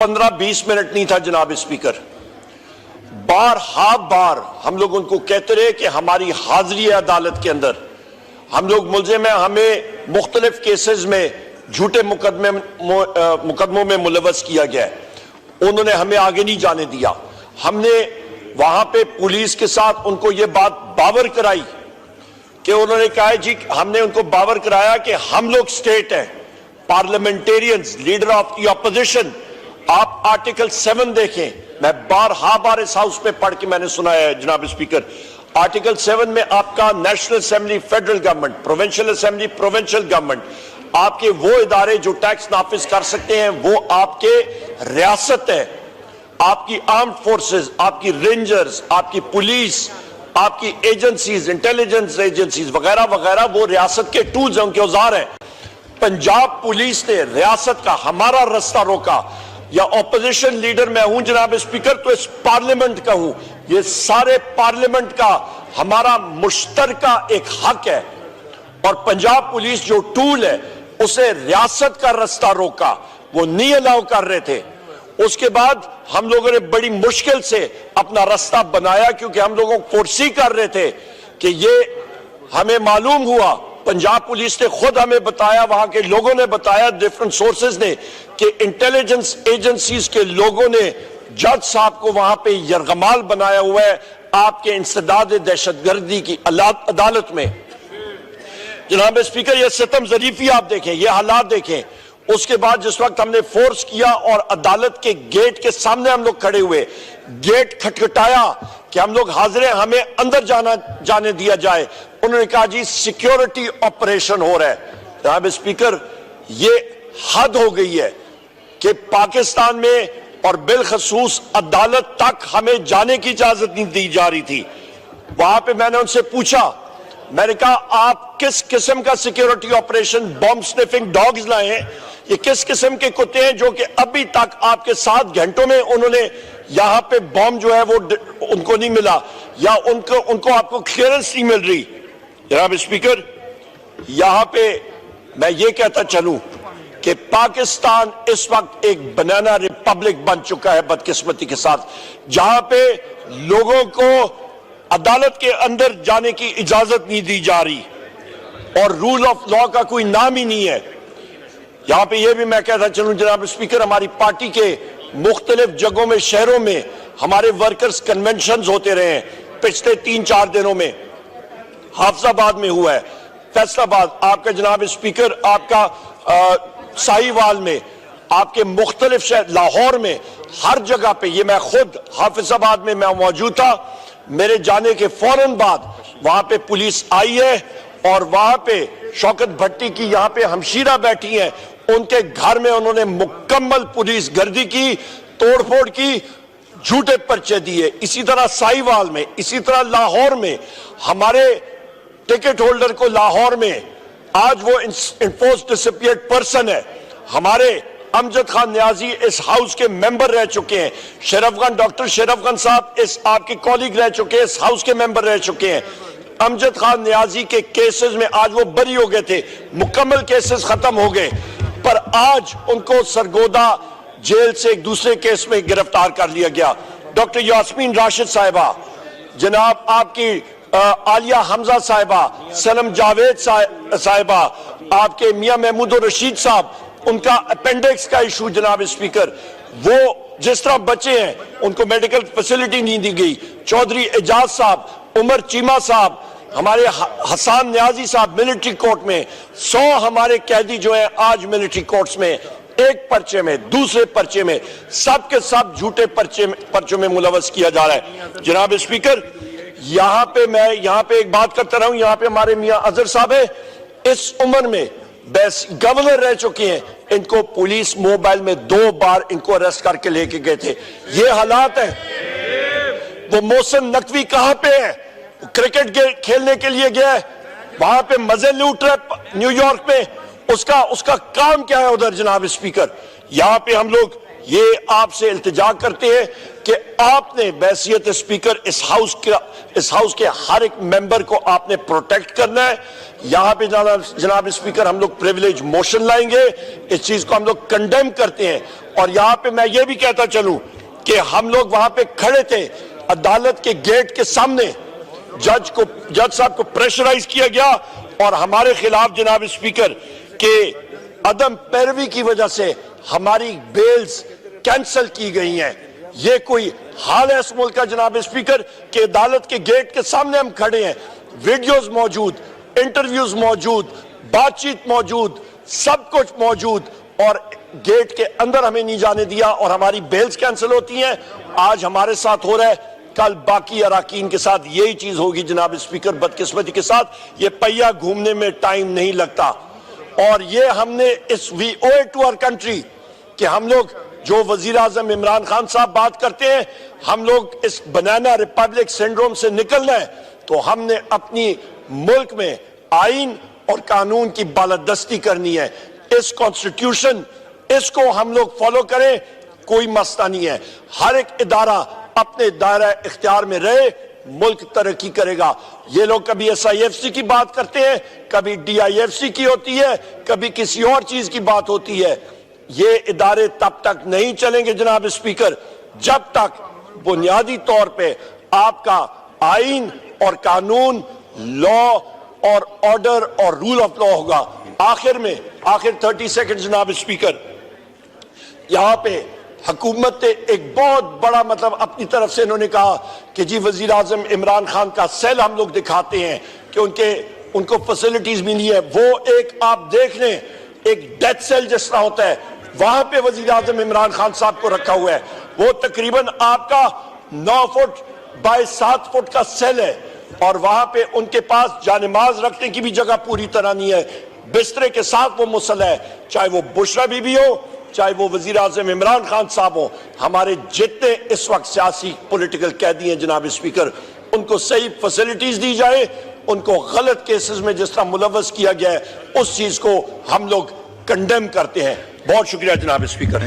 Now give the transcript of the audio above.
15-20 minute نہیں تھا جناب اسپیکر. بار ہم لوگ ان کو کہتے رہے کہ ہماری حاضری ہے عدالت کے اندر, ہم لوگ ملزم ہیں, ہمیں مختلف کیسز میں جھوٹے مقدموں میں ملوث کیا گیا ہے. انہوں نے ہمیں آگے نہیں جانے دیا. ہم نے وہاں پہ پولیس کے ساتھ ان کو یہ بات باور کرائی کہ انہوں نے کہا جی, ہم نے ان کو باور کرایا کہ ہم لوگ سٹیٹ ہیں, parliamentarians, leader of the opposition. آپ آرٹیکل 7 دیکھیں, میں بار اس ہاؤس میں پڑھ کے میں نے سنایا ہے جناب اسپیکر. آرٹیکل 7 میں آپ کا national assembly federal government, provincial assembly provincial government, آپ کے وہ ادارے جو ٹیکس نافذ کر سکتے ہیں وہ آپ کے ریاست ہے. آپ کی آرمڈ فورسز, آپ کی رینجرز, آپ کی پولیس, آپ کی ایجنسیز, انٹیلیجنس ایجنسیز وغیرہ وغیرہ وہ ریاست کے ٹولز ہیں, ان کے اوزار ہیں. پنجاب پولیس نے ریاست کا ہمارا رستہ روکا. یا اپوزیشن لیڈر میں ہوں جناب اسپیکر تو اس پارلیمنٹ کا ہوں, یہ سارے پارلیمنٹ کا ہمارا مشترکہ ایک حق ہے. اور پنجاب پولیس جو ٹول ہے اسے ریاست کا رستہ روکا, وہ نہیں الاؤ کر رہے تھے. اس کے بعد ہم لوگوں نے بڑی مشکل سے اپنا رستہ بنایا کیونکہ ہم لوگوں کو فورسی کر رہے تھے کہ یہ ہمیں معلوم ہوا, پنجاب پولیس نے خود ہمیں بتایا, وہاں کے لوگوں نے بتایا, ڈیفرنٹ سورسز نے, کہ انٹیلیجنس ایجنسیز کے لوگوں نے جج صاحب کو وہاں پہ یرغمال بنایا ہوا ہے آپ کے انسداد دہشت گردی کی عدالت میں. جناب اسپیکر یہ ستم ظریفی آپ دیکھیں, یہ حالات دیکھیں. اس کے بعد جس وقت ہم نے فورس کیا اور عدالت کے گیٹ کے سامنے ہم لوگ کھڑے ہوئے, گیٹ کھٹکھٹایا کہ ہم لوگ حاضر ہیں, ہمیں اندر جانے دیا جائے. انہوں نے کہا جی سیکیورٹی آپریشن ہو رہا ہے. جناب اسپیکر یہ حد ہو گئی ہے کہ پاکستان میں اور بالخصوص عدالت تک ہمیں جانے کی اجازت نہیں دی جا رہی تھی. وہاں پہ میں نے ان سے پوچھا, میں نے کہا آپ کس قسم کا سیکیورٹی آپریشن, بم سنیفنگ ڈاگز لائے ہیں, یہ کس قسم کے کتے ہیں جو کہ ابھی تک آپ کے 7 گھنٹوں میں انہوں نے یہاں پہ بم جو ہے وہ ان کو نہیں ملا, یا ان کو آپ کو کلیئرنس نہیں مل رہی. جناب اسپیکر یہاں پہ میں یہ کہتا چلوں کہ پاکستان اس وقت ایک بنانا ریپبلک بن چکا ہے بدقسمتی کے ساتھ, جہاں پہ لوگوں کو عدالت کے اندر جانے کی اجازت نہیں دی جا رہی اور رول آف لا کا کوئی نام ہی نہیں ہے. یہاں پہ یہ بھی میں کہتا چلوں جناب اسپیکر, ہماری پارٹی کے مختلف جگہوں میں, شہروں میں ہمارے ورکرز کنونشنز ہوتے رہے ہیں پچھلے 3-4 دنوں میں. حافظ آباد میں ہوا ہے, فیصل آباد آپ کا جناب اسپیکر, آپ کا ساہیوال میں, آپ کے مختلف شہر, لاہور میں, ہر جگہ پہ. یہ میں خود حافظ آباد میں موجود تھا, میرے جانے کے فوراً بعد وہاں پہ پولیس آئی ہے اور وہاں پہ شوکت بھٹی کی یہاں پہ ہمشیرہ بیٹھی ہیں, ان کے گھر میں انہوں نے مکمل پولیس گردی کی, توڑ پھوڑ کی, جھوٹے پرچے دیے. اسی طرح ساہیوال میں, اسی طرح لاہور میں ہمارے ٹکٹ ہولڈر کو لاہور میں آج وہ انفورس ڈسپیئرڈ پرسن ہے. ہمارے امجد خان نیازی اس ہاؤس کے ممبر رہ چکے ہیں, ڈاکٹر شرف خان صاحب اس آپ کے کولیگ رہ چکے ہیں, اس ہاؤس کے ممبر رہ چکے ہیں. امجد خان نیازی کے کیسز میں آج وہ بری ہو گئے تھے, مکمل کیسز ختم ہو گئے, پر آج ان کو سرگودا جیل سے ایک دوسرے کیس میں گرفتار کر لیا گیا. ڈاکٹر یاسمین راشد صاحبہ, جناب آپ کی عالیہ حمزہ صاحبہ, سلم جاوید صاحبہ, آپ کے میاں محمود الرشید صاحب, ان کا اپینڈکس کا ایشو جناب اسپیکر, وہ جس طرح بچے ہیں ان کو میڈیکل فیسلٹی نہیں دی گئی. چودھری اعجاز صاحب, عمر چیمہ صاحب, ہمارے حسان نیازی صاحب ملٹری کورٹ میں, 100 ہمارے قیدی جو ہیں آج ملٹری کورٹس میں, ایک پرچے میں, دوسرے پرچے میں, سب کے سب جھوٹے پرچوں میں ملوث کیا جا رہا ہے. جناب اسپیکر یہاں پہ ایک بات کرتا رہا ہوں, یہاں پہ ہمارے میاں اظہر صاحب ہے, اس عمر میں گورنر رہ چکے ہیں, ان کو پولیس موبائل میں 2 بار ان کو اریسٹ کر کے لے کے گئے تھے. یہ حالات ہیں. وہ محسن نقوی کہاں پہ ہے, کرکٹ کھیلنے کے لیے گیا ہے, وہاں پہ مزے لوٹ رہے نیو یارک میں, اس کا کام کیا ہے ادھر جناب اسپیکر. یہاں پہ ہم لوگ یہ آپ سے التجا کرتے ہیں کہ آپ نے بحیثیت اسپیکر اس ہاؤس کے ہر ایک ممبر کو آپ نے پروٹیکٹ کرنا ہے. یہاں پہ جناب اسپیکر ہم لوگ پریویلیج موشن لائیں گے, اس چیز کو ہم لوگ کنڈیم کرتے ہیں. اور یہاں پہ میں یہ بھی کہتا چلوں کہ ہم لوگ وہاں پہ کھڑے تھے عدالت کے گیٹ کے سامنے, جج صاحب کو پریشرائز کیا گیا اور ہمارے خلاف جناب اسپیکر کے عدم پیروی کی وجہ سے ہماری بیلز کینسل کی گئی ہیں. یہ کوئی حال ہے اس ملک کا جناب اسپیکر کہ عدالت کے گیٹ کے سامنے ہم کھڑے ہیں, ویڈیوز موجود, انٹرویوز موجود, بات چیت موجود, سب کچھ موجود, اور گیٹ کے اندر ہمیں نہیں جانے دیا اور ہماری بیلز کینسل ہوتی ہیں. آج ہمارے ساتھ ہو رہا ہے, کل باقی اراکین کے ساتھ یہی چیز ہوگی جناب اسپیکر. بدقسمتی کے ساتھ یہ پہیا گھومنے میں ٹائم نہیں لگتا, اور یہ ہم نے we owe it to our country کہ ہم لوگ جو وزیر اعظم عمران خان صاحب بات کرتے ہیں, ہم لوگ اس بنانا ریپبلک سنڈروم سے نکلنا ہے تو ہم نے اپنی ملک میں آئین اور قانون کی بالادستی کرنی ہے. اس کانسٹیٹیوشن اس کو ہم لوگ فالو کریں, کوئی مسئلہ نہیں ہے. ہر ایک ادارہ اپنے دائرہ اختیار میں رہے, ملک ترقی کرے گا. یہ لوگ کبھی SIFC کی بات کرتے ہیں, کبھی DIFC کی ہوتی ہے, کبھی کسی اور چیز کی بات ہوتی ہے. یہ ادارے تب تک نہیں چلیں گے جناب اسپیکر جب تک بنیادی طور پہ آپ کا آئین اور قانون, لا اور آرڈر اور رول آف لا ہوگا. آخر 30 سیکنڈ جناب اسپیکر, یہاں پہ حکومت نے ایک بہت بڑا اپنی طرف سے انہوں نے کہا کہ جی وزیر اعظم عمران خان کا سیل ہم لوگ دکھاتے ہیں کہ ان کو فیسلٹیز ملی ہے. وہ ایک آپ دیکھ لیں, ایک ڈیتھ سیل جس طرح ہوتا ہے, وہاں پہ وزیر اعظم عمران خان صاحب کو رکھا ہوا ہے. وہ تقریباً آپ کا 9 فٹ بائی 7 فٹ کا سیل ہے, اور وہاں پہ ان کے پاس جانماز رکھنے کی بھی جگہ پوری طرح نہیں ہے. بسترے کے ساتھ وہ مسلح ہے, چاہے وہ بشرا بی بی ہو, چاہے وہ وزیر اعظم عمران خان صاحب ہو. ہمارے جتنے اس وقت سیاسی پولیٹیکل قیدی ہیں جناب اسپیکر, ان کو صحیح فیسلٹیز دی جائے. ان کو غلط کیسز میں جس طرح ملوث کیا گیا ہے اس چیز کو ہم لوگ کنڈیم کرتے ہیں. بہت شکریہ جناب اسپیکر.